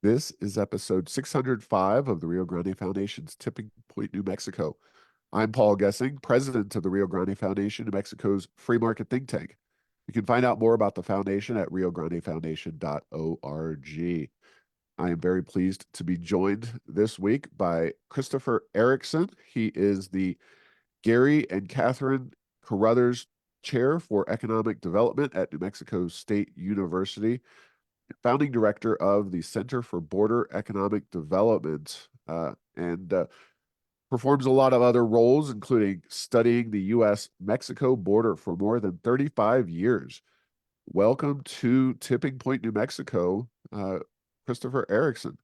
This is episode 605 of the Rio Grande Foundation's Tipping Point, New Mexico. I'm Paul Gessing, president of the Rio Grande Foundation, New Mexico's free market think tank. You can find out more about the foundation at riograndefoundation.org. I am very pleased to be joined this week by Christopher Erickson. He is the Gary and Catherine Carruthers Chair for Economic Development at New Mexico State University, founding director of the Center for Border Economic Development, and performs a lot of other roles, including studying the U.S.-Mexico border for more than 35 years. Welcome to Tipping Point, New Mexico, Christopher Erickson.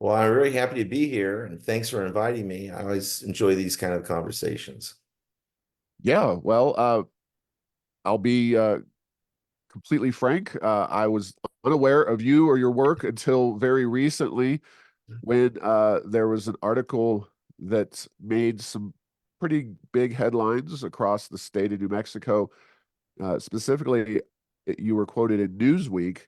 Well, I'm really happy to be here, and thanks for inviting me. I always enjoy these kind of conversations. Yeah, well, I'll be completely frank. I was unaware of you or your work until very recently when there was an article that made some pretty big headlines across the state of New Mexico. Specifically, you were quoted in Newsweek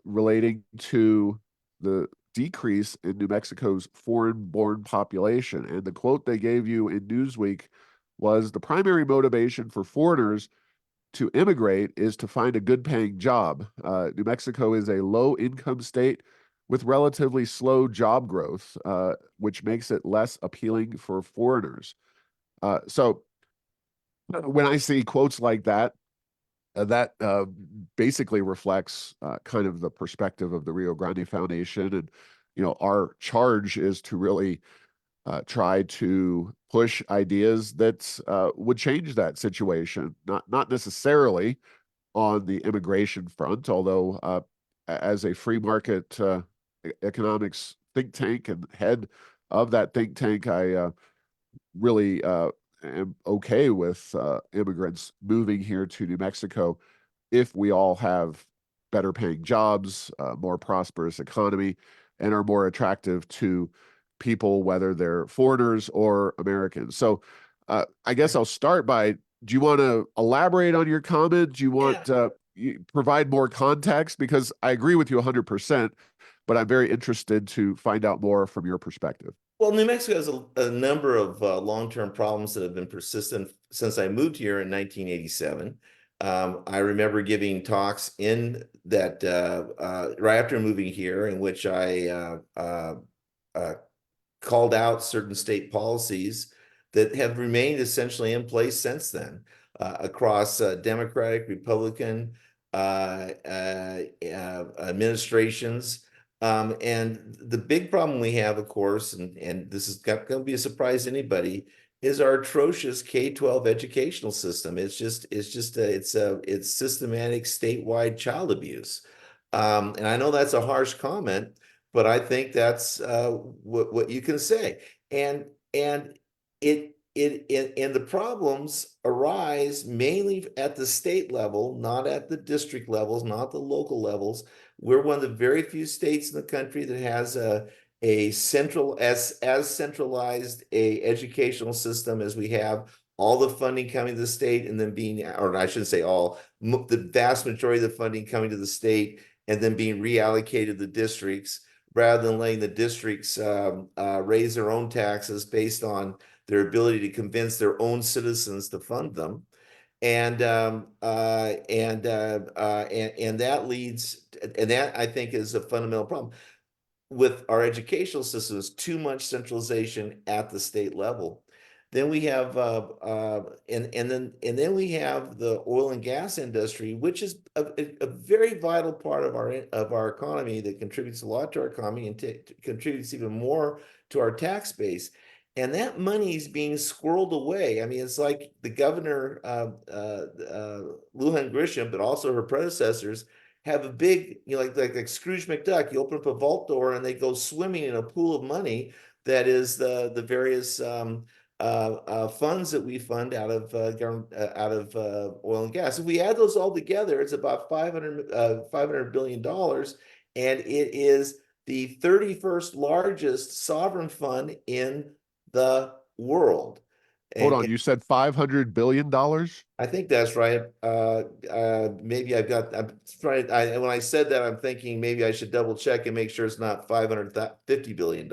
relating to the decrease in New Mexico's foreign-born population. And the quote they gave you in Newsweek was, "The primary motivation for foreigners to immigrate is to find a good-paying job. New Mexico is a low-income state with relatively slow job growth, which makes it less appealing for foreigners." So when I see quotes like that, that basically reflects kind of the perspective of the Rio Grande Foundation. And, our charge is to really try to push ideas that would change that situation, not necessarily on the immigration front, although as a free market economics think tank and head of that think tank, I really am okay with immigrants moving here to New Mexico if we all have better paying jobs, more prosperous economy, and are more attractive to people, whether they're foreigners or Americans. So I guess I'll start by, do you want to elaborate on your comment? Do you Yeah. want provide more context? Because I agree with you 100%, but I'm very interested to find out more from your perspective. Well, New Mexico has a number of long-term problems that have been persistent since I moved here in 1987. I remember giving talks in that right after moving here, in which I called out certain state policies that have remained essentially in place since then, across Democratic, Republican administrations. And the big problem we have, of course, and this is going to be a surprise to anybody, is our atrocious K-12 educational system. It's systematic statewide child abuse. And I know that's a harsh comment, but I think that's what you can say. And and and the problems arise mainly at the state level, not at the district levels, not the local levels. We're one of the very few states in the country that has a central as centralized a educational system as we have. All the funding coming to the state and then being, or I shouldn't say all, the vast majority of the funding coming to the state and then being reallocated to the districts, rather than letting the districts raise their own taxes based on their ability to convince their own citizens to fund them. And that leads, and that I think is a fundamental problem with our educational system, is too much centralization at the state level. Then we have and then we have the oil and gas industry, which is a very vital part of our economy, that contributes a lot to our economy and contributes even more to our tax base. And that money is being squirreled away. I mean, it's like the governor, Lujan Grisham, but also her predecessors, have a big, like Scrooge McDuck. You open up a vault door and they go swimming in a pool of money that is the various funds that we fund out of oil and gas. If we add those all together, it's about $500 billion, and it is the 31st largest sovereign fund in the world. Hold And on, you said $500 billion? I think that's right. Maybe I'm trying. When I said that, I'm thinking maybe I should double check and make sure it's not $550 billion.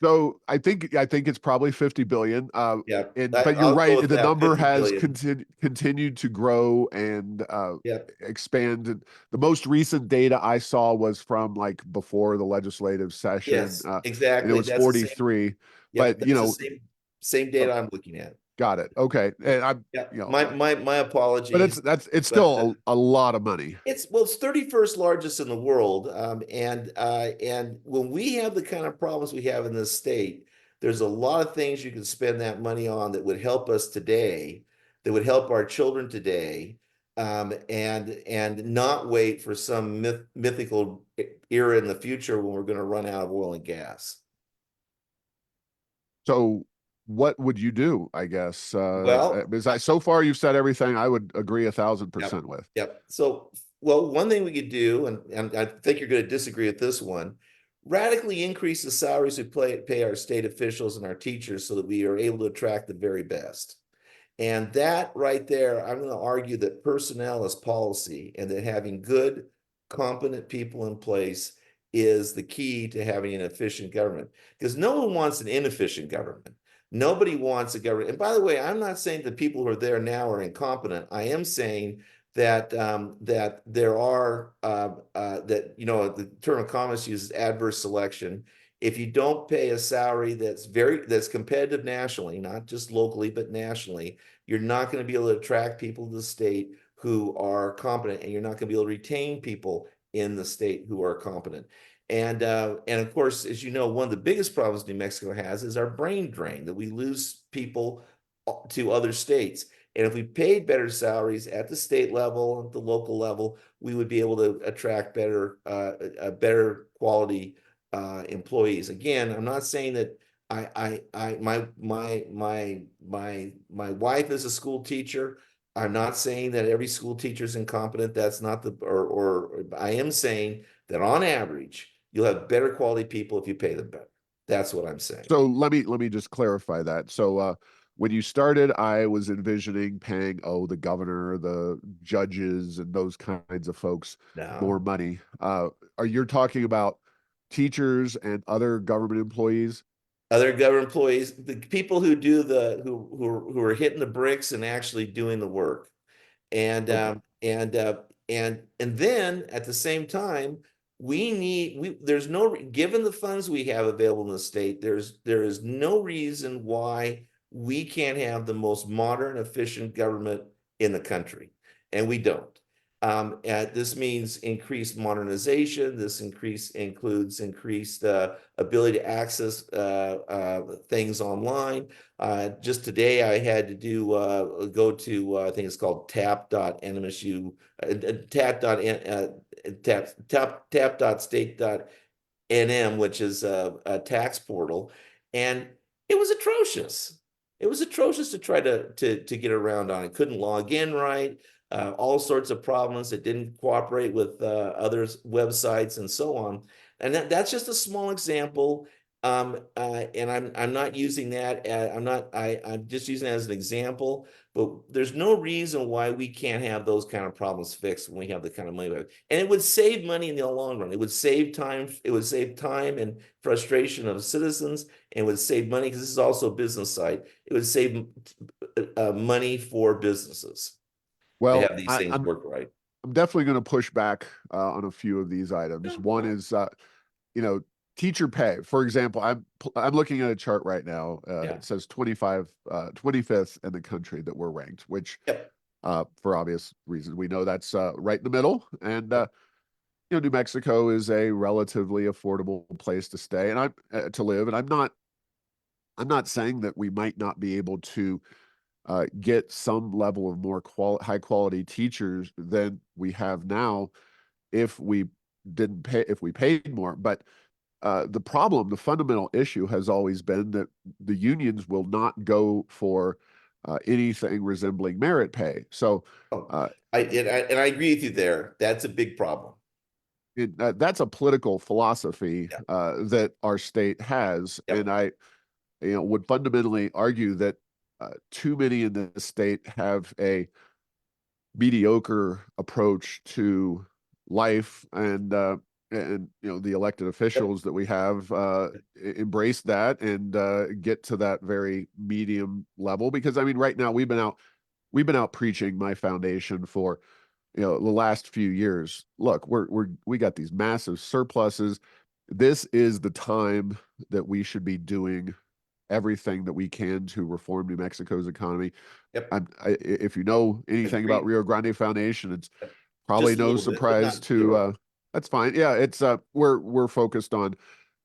So I think it's probably 50 billion. Yeah, But you're I'll go right. with The that. number 50 has billion. continued to grow and Yep. expand. And the most recent data I saw was from like before the legislative session, Yes, and it exactly. was That's the same. 43. Yep, But that's the same uh, data I'm looking at. got it. Okay, and I'm Yeah, you know, my but it's apologies, it's but still a lot of money. it's 31st largest in the world, and when we have the kind of problems we have in this state, there's a lot of things you can spend that money on that would help us today, that would help our children today, and not wait for some mythical era in the future when we're going to run out of oil and gas. So what would you do? I guess Well, because so far you've said everything I would agree a thousand yep. percent with. Yep. So, well, one thing we could do, and I think you're going to disagree with this one, radically increase the salaries we pay our state officials and our teachers so that we are able to attract the very best. And that right there, I'm going to argue that personnel is policy and that having good, competent people in place is the key to having an efficient government. Because no one wants an inefficient government. Nobody wants a government. And by the way, I'm not saying the people who are there now are incompetent. I am saying that there are that the term economists uses adverse selection. If you don't pay a salary that's competitive nationally, not just locally but nationally, you're not going to be able to attract people to the state who are competent, and you're not going to be able to retain people in the state who are competent. And of course, as you know, one of the biggest problems New Mexico has is our brain drain, that we lose people to other states. And if we paid better salaries at the state level, at the local level, we would be able to attract better quality employees. Again, I'm not saying that my wife is a school teacher. I'm not saying that every school teacher is incompetent. That's not or I am saying that on average, you'll have better quality people if you pay them better. That's what I'm saying. So let me just clarify that. So when you started, I was envisioning paying the governor, the judges, and those kinds of folks more No. money. Are you talking about teachers and other government employees? Other government employees, the people who do who are hitting the bricks and actually doing the work. And Okay. and then at the same time, there's no, given the funds we have available in the state, there is no reason why we can't have the most modern, efficient government in the country, and we don't. And this means increased modernization. This includes increased ability to access things online. Just today, I had to go to I think it's called tap.nmsu tap.state.nm, which is a tax portal, and it was atrocious. It was atrocious to try to get around on it. Couldn't log in right. All sorts of problems. It didn't cooperate with others' websites and so on. And that's just a small example. And I'm not using that. I'm just using it as an example. But there's no reason why we can't have those kind of problems fixed when we have the kind of money we have. And it would save money in the long run. It would save time. It would save time and frustration of citizens. And it would save money, because this is also a business site. It would save money for businesses to Well, have these things work right. I'm definitely going to push back on a few of these items. One is you know, teacher pay. For example, I'm looking at a chart right now. Yeah. It says 25th in the country that we're ranked, which Yep. for obvious reasons we know that's right in the middle. And Yep. New Mexico is a relatively affordable place to stay and I'm to live. And I'm not saying that we might not be able to get some level of more high quality teachers than we have now if we didn't pay if we paid more. But the fundamental issue has always been that the unions will not go for anything resembling merit pay. So Oh, uh, I agree with you there. That's a big problem. that's a political philosophy Yeah. that our state has, and Yep. I would fundamentally argue that. too many in the state have a mediocre approach to life, and the elected Yep. officials that we have embrace that and get to that very medium level. Because I mean, right now we've been out preaching my foundation for the last few years. Look, we got these massive surpluses. This is the time that we should be doing everything that we can to reform New Mexico's economy. Yep. If you know anything about Agreed. Rio Grande Foundation, it's Yep. probably Just a no little bit, but surprise not to zero. that's fine. Yeah, it's we're focused on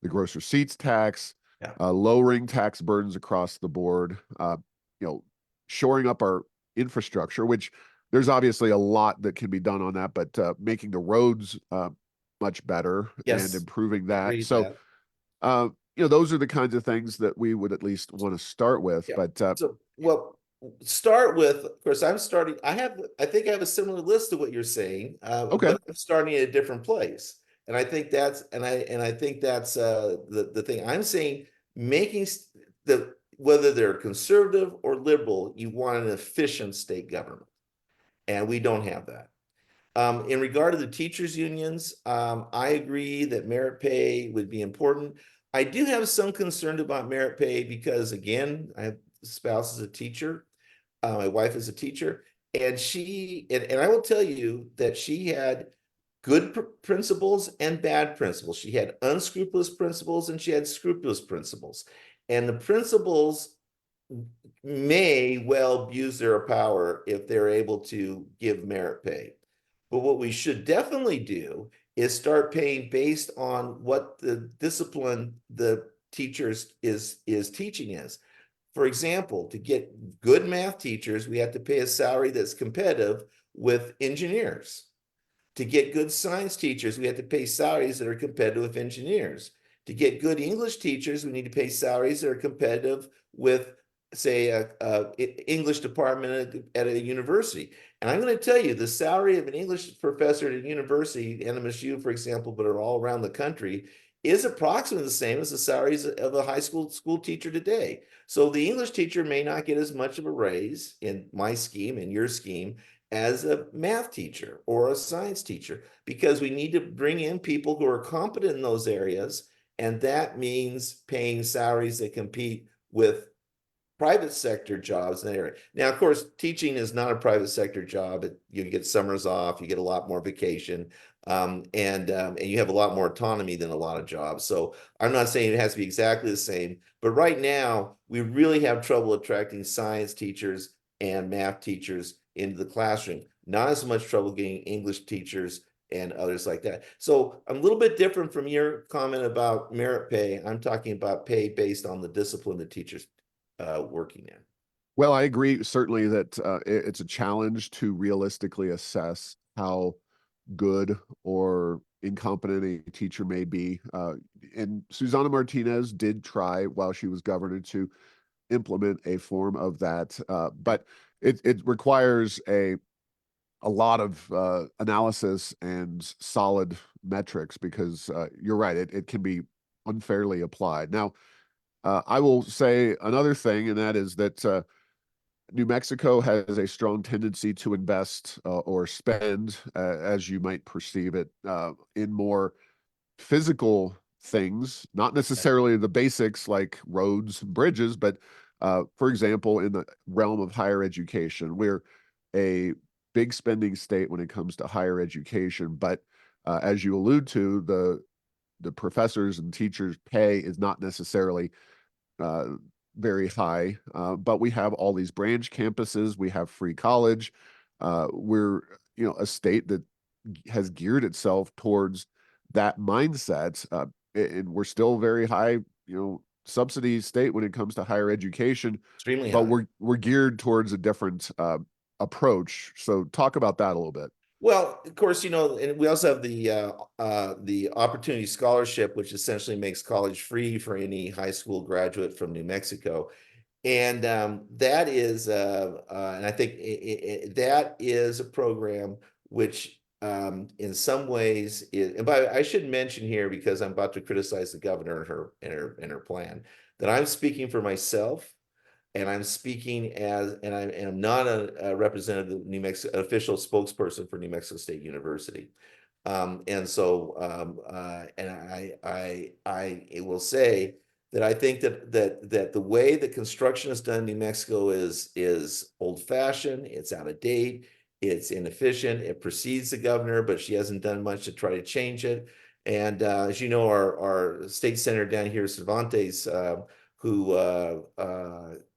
the gross receipts tax, Yeah. lowering tax burdens across the board, you know, shoring up our infrastructure, which there's obviously a lot that can be done on that, but making the roads much better and Yes. improving that. Agreed So that. those are the kinds of things that we would at least want to start with. Yeah. But So, well, start with, of course, I think I have a similar list to what you're saying, okay, but I'm starting at a different place. And I think that's the thing I'm saying, making whether they're conservative or liberal, you want an efficient state government. And we don't have that. In regard to the teachers' unions, I agree that merit pay would be important. I do have some concern about merit pay because, again, I have a spouse is a teacher, my wife is a teacher, and and I will tell you that she had good principles and bad principles. She had unscrupulous principles and she had scrupulous principles. And the principles may well abuse their power if they're able to give merit pay. But what we should definitely do is start paying based on what the discipline the teachers is teaching is. For example, to get good math teachers, we have to pay a salary that's competitive with engineers. To get good science teachers, we have to pay salaries that are competitive with engineers. To get good English teachers, we need to pay salaries that are competitive with, say, a English department at a university. And I'm going to tell you, the salary of an English professor at a university, NMSU, for example, but are all around the country, is approximately the same as the salaries of a high school teacher today. So the English teacher may not get as much of a raise in my scheme, in your scheme, as a math teacher or a science teacher, because we need to bring in people who are competent in those areas. And that means paying salaries that compete with private sector jobs in that area. Now, of course, teaching is not a private sector job. You get summers off, you get a lot more vacation, and you have a lot more autonomy than a lot of jobs. So I'm not saying it has to be exactly the same, but right now we really have trouble attracting science teachers and math teachers into the classroom. Not as much trouble getting English teachers and others like that. So I'm a little bit different from your comment about merit pay. I'm talking about pay based on the discipline the teachers working in. well, I agree certainly that it's a challenge to realistically assess how good or incompetent a teacher may be. And Susana Martinez did try while she was governor to implement a form of that, but it requires a lot of analysis and solid metrics because you're right, it can be unfairly applied. Now, I will say another thing, and that is that New Mexico has a strong tendency to invest or spend, as you might perceive it, in more physical things, not necessarily the basics like roads and bridges, but for example, in the realm of higher education, we're a big spending state when it comes to higher education. But as you allude to, the professors and teachers' pay is not necessarily uh, very high. But we have all these branch campuses. We have free college. We're a state that has geared itself towards that mindset, and we're still very high, subsidy state when it comes to higher education, Extremely but high. we're geared towards a different approach. So talk about that a little bit. Well, of course, and we also have the Opportunity Scholarship, which essentially makes college free for any high school graduate from New Mexico. And that is, and I think that is a program which, in some ways, and I should mention here because I'm about to criticize the governor and her plan, that I'm speaking for myself. and I'm speaking as, and I am not a representative of New Mexico, official spokesperson for New Mexico State University. And so, and I will say that I think that the way that construction is done in New Mexico is old fashioned, it's out of date, it's inefficient, it precedes the governor, but she hasn't done much to try to change it. And as you know, our state senator down here, Cervantes, who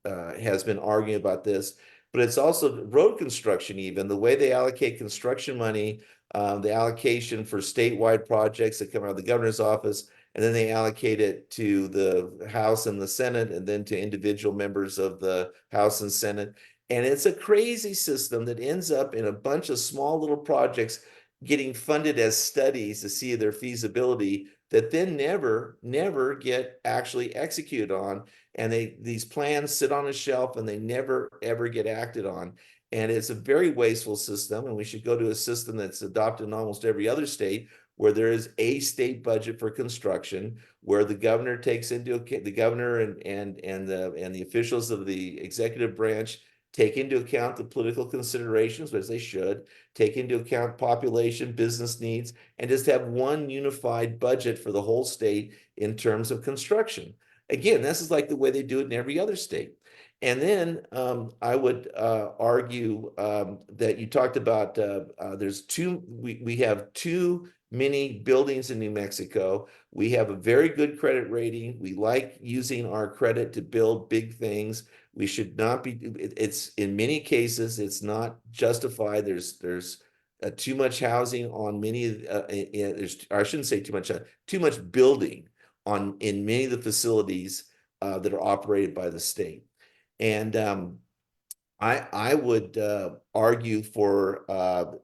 has been arguing about this, but it's also road construction, even the way they allocate construction money, the allocation for statewide projects that come out of the governor's office, and then they allocate it to the House and the Senate, and then to individual members of the House and Senate. And it's a crazy system that ends up in a bunch of small little projects getting funded as studies to see their feasibility that then never get actually executed on. And these plans sit on a shelf and they never ever get acted on. And it's a very wasteful system. And we should go to a system that's adopted in almost every other state, where there is a state budget for construction, where the governor takes into account, the governor and the officials of the executive branch take into account the political considerations, as they should, take into account population, business needs, and just have one unified budget for the whole state in terms of construction. Again, this is like the way they do it in every other state. And then I would argue that you talked about we have too many buildings in New Mexico. We have a very good credit rating. We like using our credit to build big things. We should not be, it's in many cases, it's not justified. There's too much housing on many, I shouldn't say too much building in many of the facilities that are operated by the state. And I would argue for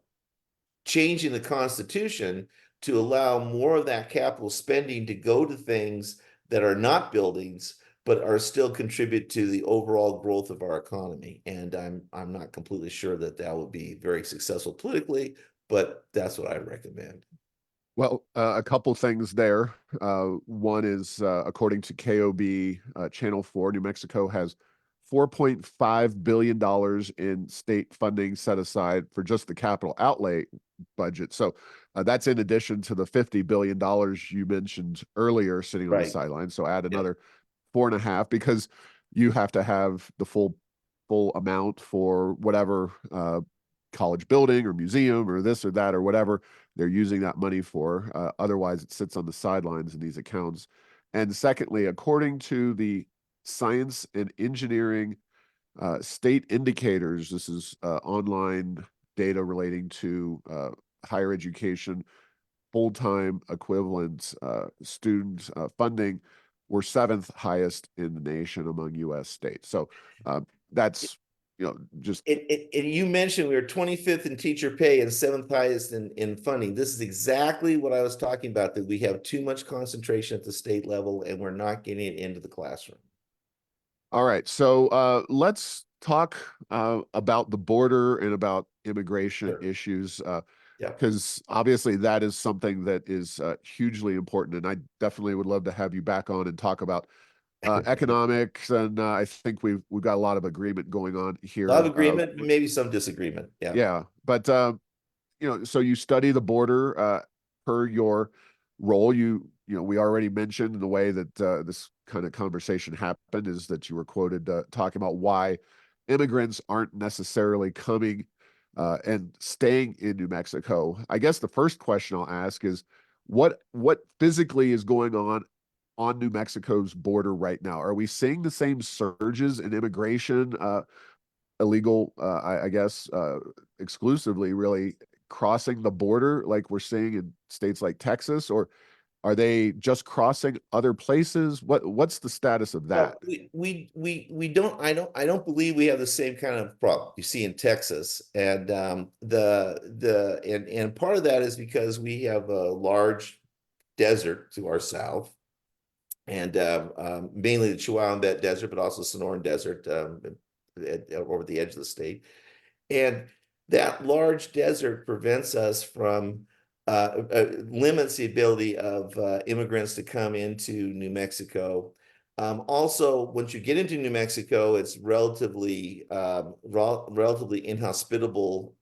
changing the Constitution to allow more of that capital spending to go to things that are not buildings, but are still contribute to the overall growth of our economy. And I'm not completely sure that that would be very successful politically, but that's what I recommend. Well, a couple things there. One is, according to KOB Channel 4, New Mexico has $4.5 billion in state funding set aside for just the capital outlay budget. So that's in addition to the $50 billion you mentioned earlier sitting on the Right. sideline. So add Yeah. another 4.5, because you have to have the full amount for whatever college building or museum or this or that or whatever they're using that money for. Otherwise, it sits on the sidelines in these accounts. And secondly, according to the science and engineering state indicators, this is online data relating to higher education, full-time equivalent student funding, we're seventh highest in the nation among U.S. states. So that's, just You mentioned we were 25th in teacher pay and seventh highest in funding. This is exactly what I was talking about, that we have too much concentration at the state level and we're not getting it into the classroom. all right. So let's talk about the border and about immigration Sure. issues, Yeah. because obviously that is something that is hugely important. And I definitely would love to have you back on and talk about economics. And I think we've got a lot of agreement going on A lot of here. agreement, maybe some disagreement. Yeah. Yeah, but so you study the border per your role. We already mentioned the way that this kind of conversation happened is that you were quoted talking about why immigrants aren't necessarily coming and staying in New Mexico. I guess the first question I'll ask is what physically is going on New Mexico's border right now? Are we seeing the same surges in immigration, illegal, I guess, exclusively really crossing the border like we're seeing in states like Texas, or are they just crossing other places? What's the status of that? Well, we don't, I don't believe we have the same kind of problem you see in Texas. And and part of that is because we have a large desert to our south, and mainly the Chihuahuan Desert, but also Sonoran Desert over the edge of the state. And that large desert prevents us from limits the ability of immigrants to come into New Mexico. Also, once you get into New Mexico, it's relatively inhospitable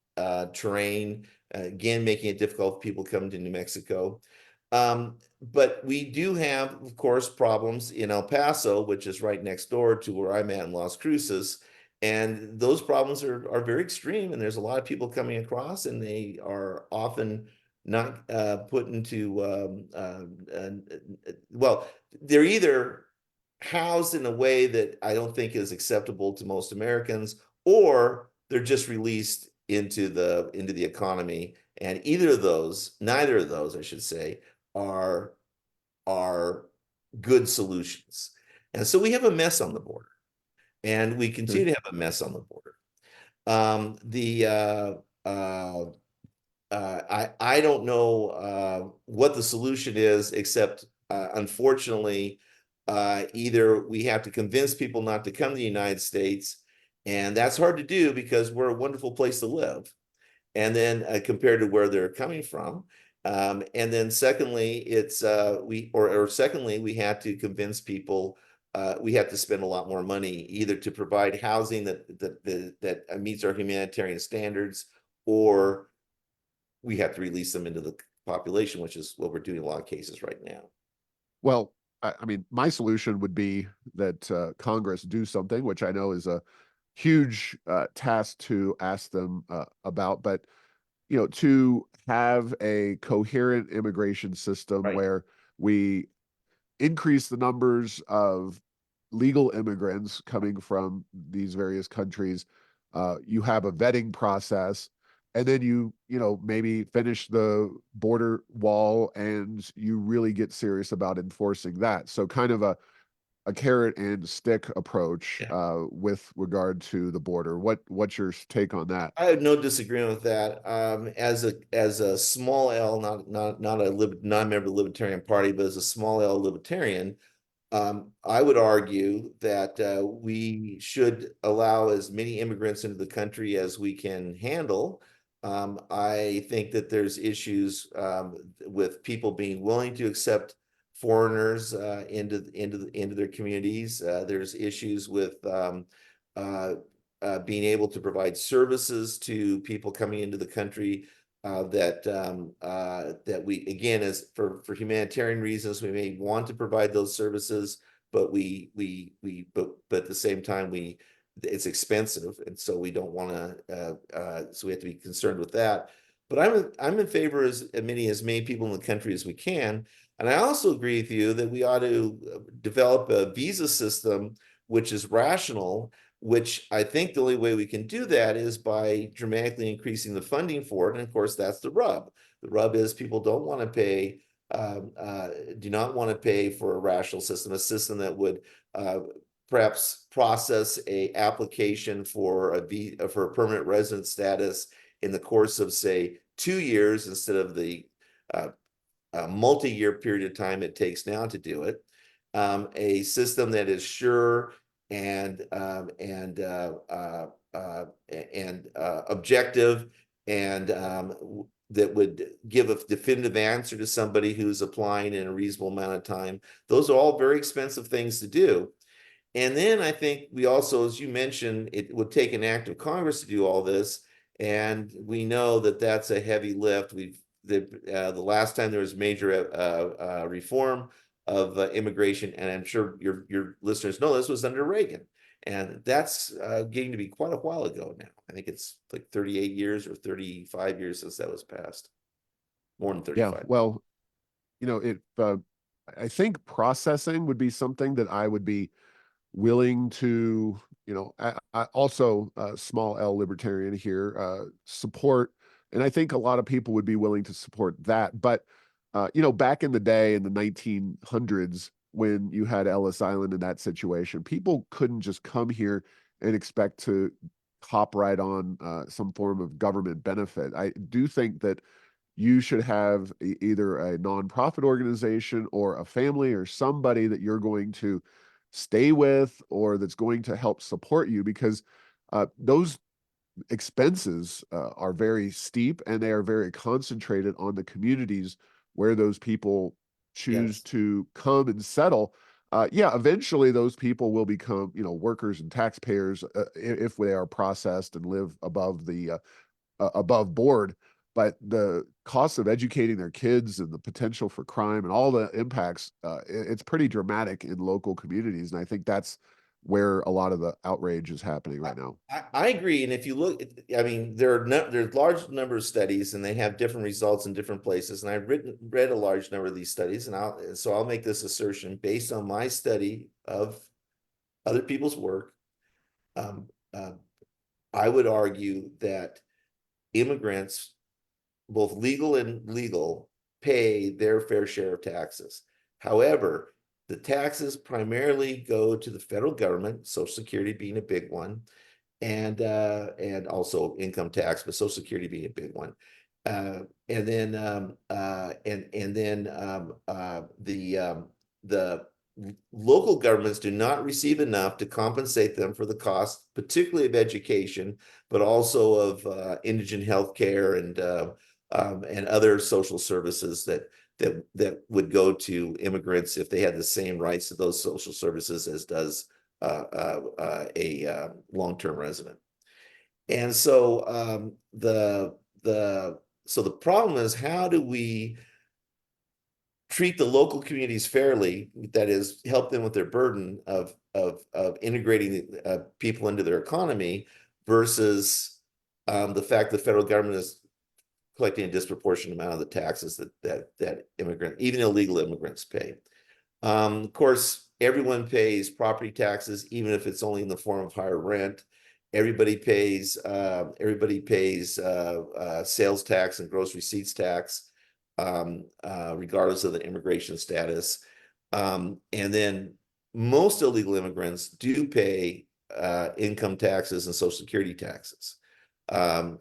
terrain. Again, making it difficult for people coming to New Mexico. But we do have, of course, problems in El Paso, which is right next door to where I'm at in Las Cruces. And those problems are very extreme, and there's a lot of people coming across, and they are often not put into well, they're either housed in a way that I don't think is acceptable to most Americans, or they're just released into the economy. And either of those, neither of those, I should say, are are good solutions. And so we have a mess on the border, and we continue to have a mess on the border. The I don't know what the solution is, except unfortunately, either we have to convince people not to come to the United States, and that's hard to do because we're a wonderful place to live, and then compared to where they're coming from. And then secondly, it's or secondly, we have to convince people we have to spend a lot more money either to provide housing that meets our humanitarian standards, or we have to release them into the population, which is what we're doing in a lot of cases right now. Well, I mean, my solution would be that Congress do something, which I know is a huge task to ask them about, but to have a coherent immigration system Right. where we increase the numbers of legal immigrants coming from these various countries. You have a vetting process, and then maybe finish the border wall, and you really get serious about enforcing that. So kind of a carrot and stick approach Yeah. with regard to the border. What's your take on that? I have no disagreement with that. As a small L, not a non-member of the Libertarian Party, but as a small L libertarian, I would argue that we should allow as many immigrants into the country as we can handle. I think that there's issues with people being willing to accept foreigners into their communities. There's issues with uh, being able to provide services to people coming into the country that we, again, as for humanitarian reasons, we may want to provide those services, but but at the same time it's expensive, and so we don't want to so we have to be concerned with that. But I'm in favor as many people in the country as we can. And I also agree with you that we ought to develop a visa system which is rational, which I think the only way we can do that is by dramatically increasing the funding for it. And of course, that's the rub. The rub is people don't want to pay, do not want to pay for a rational system, a system that would perhaps process a application for a permanent resident status in the course of, say, 2 years instead of the multi-year period of time it takes now to do it. A system that is sure and objective, and that would give a definitive answer to somebody who's applying in a reasonable amount of time. Those are all very expensive things to do. And then I think we also, as you mentioned, it would take an act of Congress to do all this. And we know that that's a heavy lift. The last time there was major reform of immigration, and I'm sure your listeners know this, was under Reagan. And that's getting to be quite a while ago now. I think it's like 38 years or 35 years since that was passed. More than Yeah, 35. well, it I think processing would be something that I would be willing to, I also small L libertarian here, support, and I think a lot of people would be willing to support that. But back in the day in the 1900s, when you had Ellis Island in that situation, people couldn't just come here and expect to hop right on some form of government benefit. I do think that you should have either a nonprofit organization or a family or somebody that you're going to stay with or that's going to help support you, because those expenses are very steep, and they are very concentrated on the communities where those people choose Yes. to come and settle. Yeah, eventually those people will become, workers and taxpayers if they are processed and live above board. But the cost of educating their kids and the potential for crime and all the impacts, it's pretty dramatic in local communities. And I think that's where a lot of the outrage is happening right now. I agree. And if you look, I mean, there's large number of studies, and they have different results in different places. And I've read a large number of these studies, and I'll make this assertion based on my study of other people's work. Um, uh, I would argue that immigrants, both legal and legal, pay their fair share of taxes. However, the taxes primarily go to the federal government, Social Security being a big one, and also income tax, but Social Security being a big one. And then the local governments do not receive enough to compensate them for the cost, particularly of education, but also of indigent health care and other social services that would go to immigrants if they had the same rights to those social services as does a long-term resident. And so the problem is, how do we treat the local communities fairly? That is, help them with their burden of integrating people into their economy versus the fact the federal government is collecting a disproportionate amount of the taxes that even illegal immigrants pay. Of course, everyone pays property taxes, even if it's only in the form of higher rent. Everybody pays sales tax and gross receipts tax, regardless of the immigration status. And then most illegal immigrants do pay income taxes and Social Security taxes. And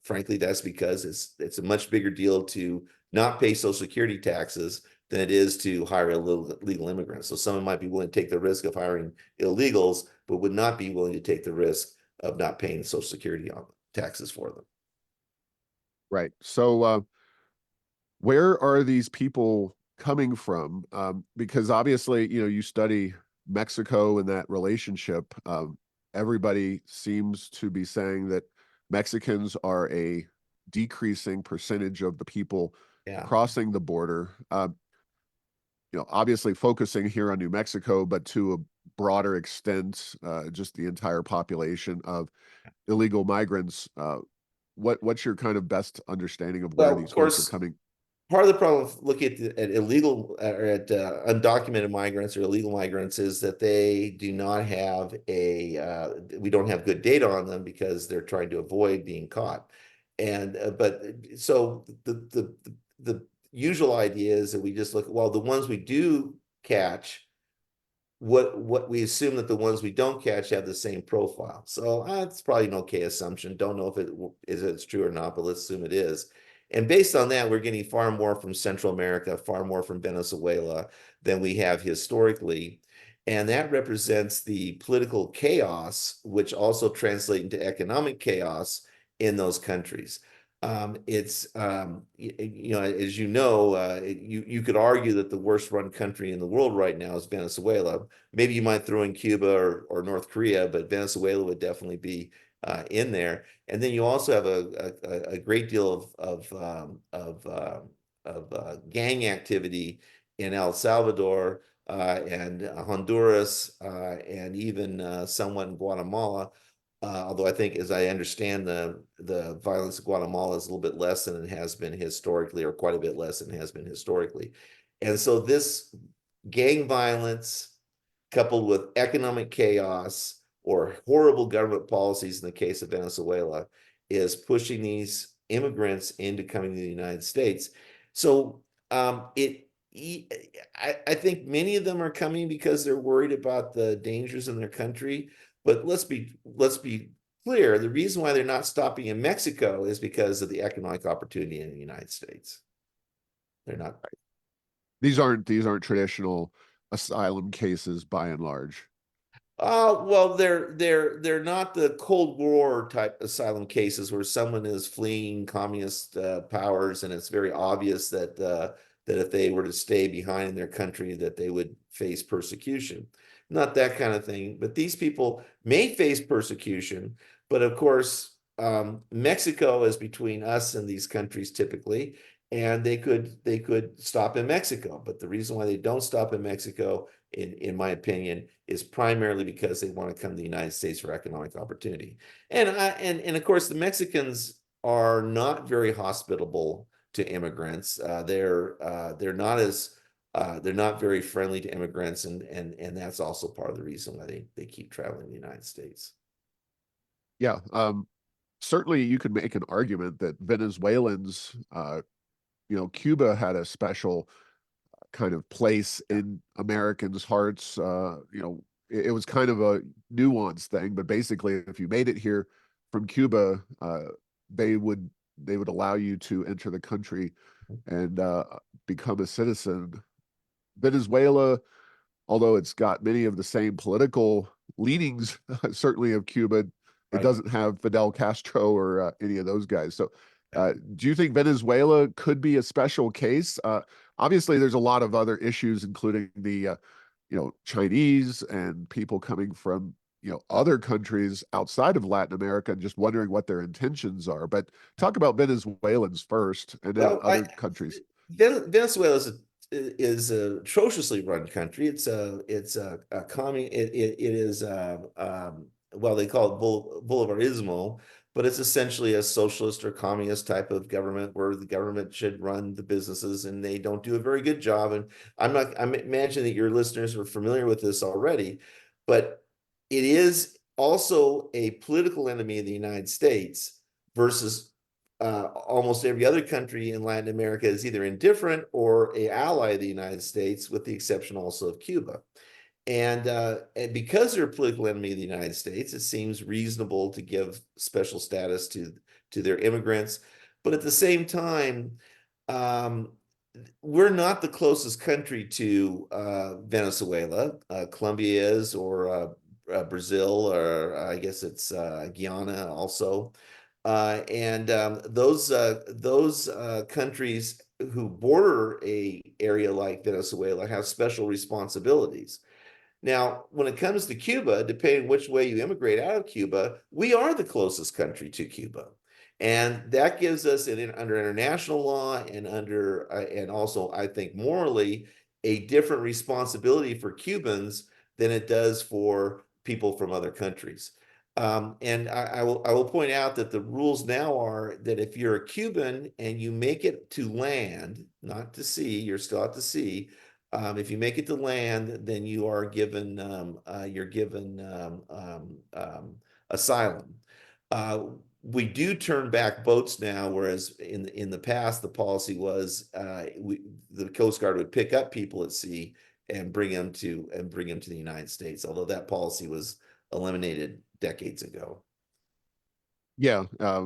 frankly, that's because it's a much bigger deal to not pay Social Security taxes than it is to hire illegal immigrants. So someone might be willing to take the risk of hiring illegals, but would not be willing to take the risk of not paying Social Security taxes for them. Right. So, where are these people coming from? Because obviously, you study Mexico and that relationship. Everybody seems to be saying that Mexicans are a decreasing percentage of the people Yeah. crossing the border. Obviously focusing here on New Mexico, but to a broader extent, just the entire population of illegal migrants. What's your kind of best understanding of where Well, of these folks are course, coming? part of the problem with looking at illegal or at undocumented migrants or illegal migrants is that they do not have we don't have good data on them because they're trying to avoid being caught. And but so the usual idea is that we just look, well, the ones we do catch, what we assume that the ones we don't catch have the same profile. So it's probably an okay assumption. Don't know if it's true or not, but let's assume it is. And based on that, we're getting far more from Central America, far more from Venezuela than we have historically. And that represents the political chaos, which also translates into economic chaos in those countries. It's as you could argue that the worst run country in the world right now is Venezuela. Maybe you might throw in Cuba or North Korea, but Venezuela would definitely be in there. And then you also have a great deal of gang activity in El Salvador and Honduras and even somewhat in Guatemala. Although I think, as I understand, the violence in Guatemala is a little bit less than it has been historically, or quite a bit less than it has been historically. And so this gang violence, coupled with economic chaos or horrible government policies in the case of Venezuela, is pushing these immigrants into coming to the United States. So I think many of them are coming because they're worried about the dangers in their country. But let's be clear. The reason why they're not stopping in Mexico is because of the economic opportunity in the United States. They're not. These aren't traditional asylum cases by and large. Well, they're not the Cold War type asylum cases where someone is fleeing communist powers, and it's very obvious that that if they were to stay behind in their country, that they would face persecution. Not that kind of thing, but these people may face persecution. But of course, Mexico is between us and these countries typically, and they could stop in Mexico. But the reason why they don't stop in Mexico, in my opinion, is primarily because they want to come to the United States for economic opportunity. And of course, the Mexicans are not very hospitable to immigrants. They're not as they're not very friendly to immigrants, and that's also part of the reason why they keep traveling to the United States. Yeah, certainly you could make an argument that Venezuelans, Cuba had a special kind of place Yeah. in Americans' hearts. It was kind of a nuanced thing, but basically, if you made it here from Cuba, they would they would allow you to enter the country and become a citizen. Venezuela, although it's got many of the same political leanings, certainly of Cuba, it Right. doesn't have Fidel Castro or any of those guys. So, Yeah. do you think Venezuela could be a special case? Obviously, there's a lot of other issues, including the Chinese and people coming from other countries outside of Latin America, and just wondering what their intentions are. But talk about Venezuelans first, and then Well, other countries. Venezuela is a atrociously run country. It's a commie. It is well, they call it Bolívarismo, but it's essentially a socialist or communist type of government where the government should run the businesses, and they don't do a very good job. And I'm imagining that your listeners are familiar with this already, but it is also a political enemy of the United States versus almost every other country in Latin America is either indifferent or a ally of the United States, with the exception also of Cuba. And because they're a political enemy of the United States, it seems reasonable to give special status to their immigrants. But at the same time, um, we're not the closest country to Venezuela. Colombia is, or Brazil, or I guess it's Guyana also. And those countries who border a area like Venezuela have special responsibilities. Now, when it comes to Cuba, depending which way you immigrate out of Cuba, we are the closest country to Cuba. And that gives us, under international law and and also, I think, morally, a different responsibility for Cubans than it does for people from other countries. And I will point out that the rules now are that if you're a Cuban and you make it to land, not to sea, you're still at the sea. If you make it to land, then you're given asylum. Uh, we do turn back boats now, whereas in the past the policy was the Coast Guard would pick up people at sea and bring them to the United States. Although that policy was eliminated decades ago. Yeah,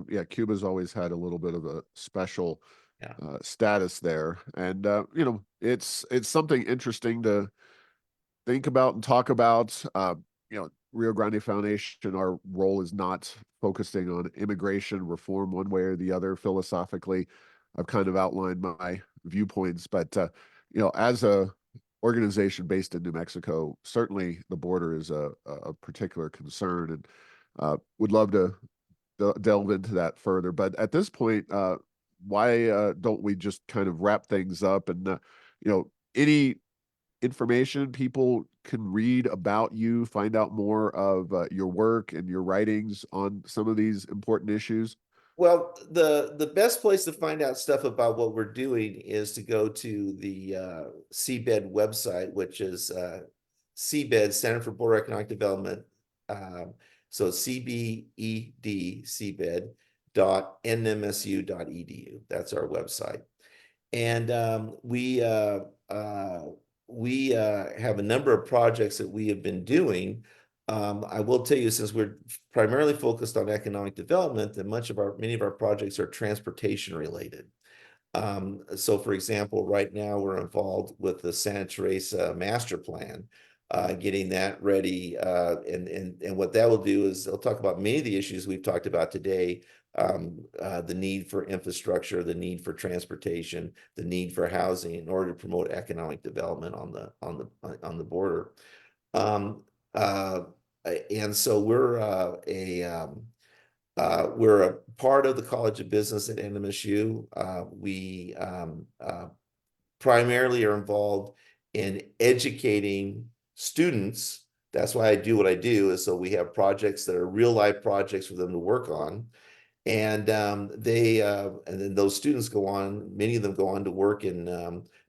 yeah. Cuba's always had a little bit of a special Yeah. status there, and it's something interesting to think about and talk about. Rio Grande Foundation, our role is not focusing on immigration reform one way or the other philosophically. I've kind of outlined my viewpoints, but as a organization based in New Mexico, certainly the border is a particular concern, and would love to delve into that further. But at this point, why don't we just kind of wrap things up and any information people can read about you, find out more of your work and your writings on some of these important issues? Well, the best place to find out stuff about what we're doing is to go to the CBED website, which is CBED, Center for Border Economic Development. So CBED, CBED dot nmsu.edu. That's our website. And we have a number of projects that we have been doing. I will tell you, since we're primarily focused on economic development, that many of our projects are transportation related. So for example, right now we're involved with the Santa Teresa master plan, getting that ready. And what that will do is it'll talk about many of the issues we've talked about today. The need for infrastructure, the need for transportation, the need for housing in order to promote economic development on the border. Um, uh, and so we're a part of the College of Business at NMSU. We primarily are involved in educating students. That's why I do what I do, is so we have projects that are real life projects for them to work on. And and then those students go on, many of them go on to work in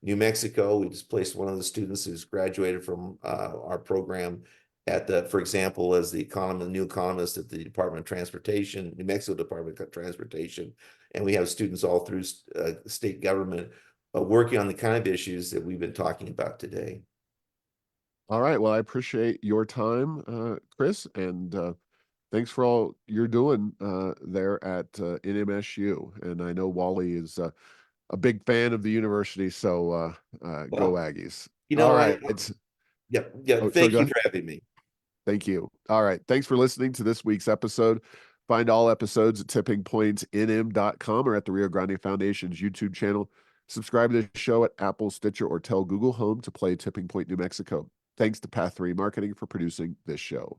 New Mexico. We just placed one of the students who's graduated from our program for example, as the new economist at the Department of Transportation, New Mexico Department of Transportation. And we have students all through state government working on the kind of issues that we've been talking about today. All right. Well, I appreciate your time, Chris, and thanks for all you're doing there at NMSU. And I know Wally is a big fan of the university, so go Well, Aggies. you All know, right. It's yeah. oh, sorry, Thank go you ahead. for having me. Thank you. All right. Thanks for listening to this week's episode. Find all episodes at tippingpointsnm.com or at the Rio Grande Foundation's YouTube channel. Subscribe to the show at Apple, Stitcher, or tell Google Home to play Tipping Point New Mexico. Thanks to Path 3 Marketing for producing this show.